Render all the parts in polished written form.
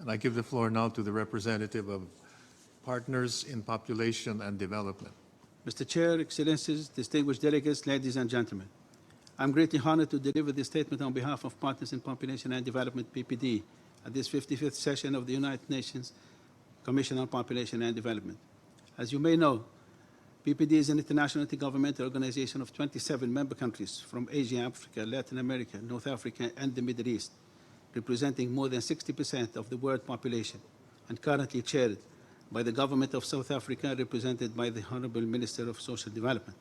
And I give the floor now to the representative of Partners in Population and Development. Mr. Chair, Excellencies, distinguished delegates, ladies and gentlemen, I'm greatly honored to deliver this statement on behalf of Partners in Population and Development, PPD, at this 55th session of the United Nations Commission on Population and Development. As you may know, PPD is an international intergovernmental organization of 27 member countries from Asia, Africa, Latin America, North Africa, and the Middle East, representing more than 60% of the world population, and currently chaired by the government of South Africa, represented by the Honorable Minister of Social Development.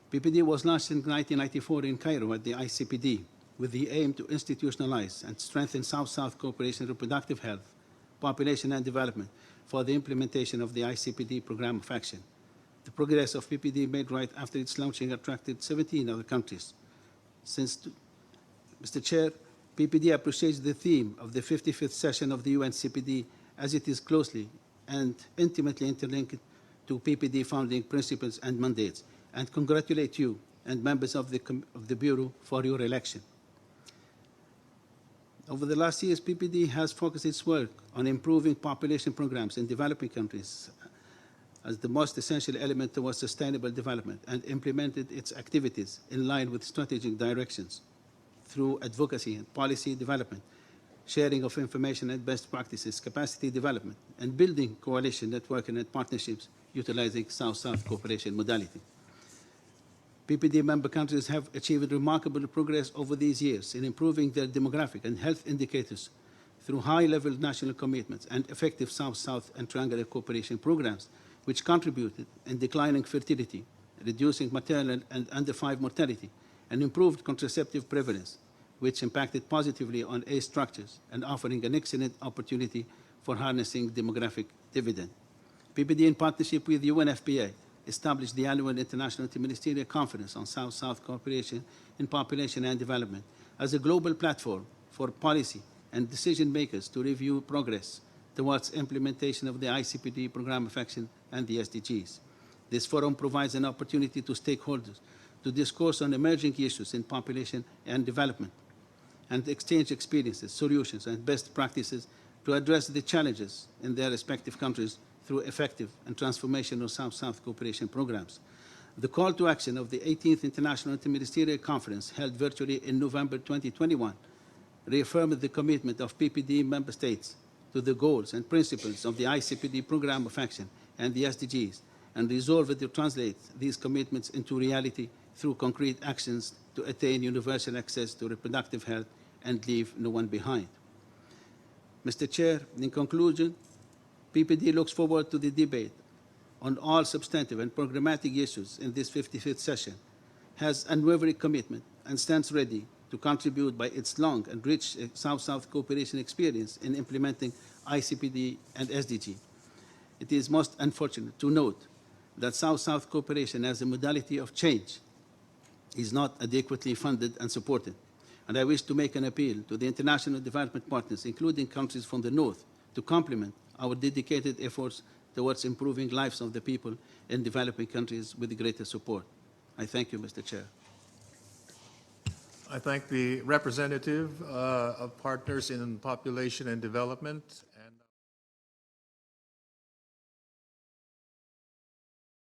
PPD was launched in 1994 in Cairo at the ICPD with the aim to institutionalize and strengthen South-South cooperation in reproductive health, population and development for the implementation of the ICPD program of action. The progress of PPD made right after its launching attracted 17 other countries. Mr. Chair, PPD appreciates the theme of the 55th session of the UNCPD as it is closely and intimately interlinked to PPD founding principles and mandates, and congratulate you and members of the Bureau for your election. Over the last years, PPD has focused its work on improving population programs in developing countries as the most essential element towards sustainable development, and implemented its activities in line with strategic directions through advocacy and policy development, sharing of information and best practices, capacity development, and building coalition networking and partnerships utilizing South-South cooperation modality. PPD member countries have achieved remarkable progress over these years in improving their demographic and health indicators through high-level national commitments and effective South-South and triangular cooperation programs, which contributed in declining fertility, reducing maternal and under-5 mortality, and improved contraceptive prevalence, which impacted positively on age structures and offering an excellent opportunity for harnessing demographic dividend. PPD, in partnership with UNFPA, established the annual International Interministerial Conference on South-South Cooperation in Population and Development as a global platform for policy and decision makers to review progress towards implementation of the ICPD Program of Action and the SDGs. This forum provides an opportunity to stakeholders to discourse on emerging issues in population and development, and exchange experiences, solutions, and best practices to address the challenges in their respective countries through effective and transformational South-South cooperation programs. The call to action of the 18th International Interministerial Conference, held virtually in November 2021, reaffirmed the commitment of PPD member states to the goals and principles of the ICPD Program of Action and the SDGs, and resolved to translate these commitments into reality through concrete actions to attain universal access to reproductive health and leave no one behind. Mr. Chair, in conclusion, PPD looks forward to the debate on all substantive and programmatic issues in this 55th session, has unwavering commitment, and stands ready to contribute by its long and rich South-South cooperation experience in implementing ICPD and SDG. It is most unfortunate to note that South-South cooperation as a modality of change is not adequately funded and supported. And I wish to make an appeal to the international development partners, including countries from the North, to complement our dedicated efforts towards improving lives of the people in developing countries with greater support. I thank you, Mr. Chair. I thank the representative of Partners in Population and Development.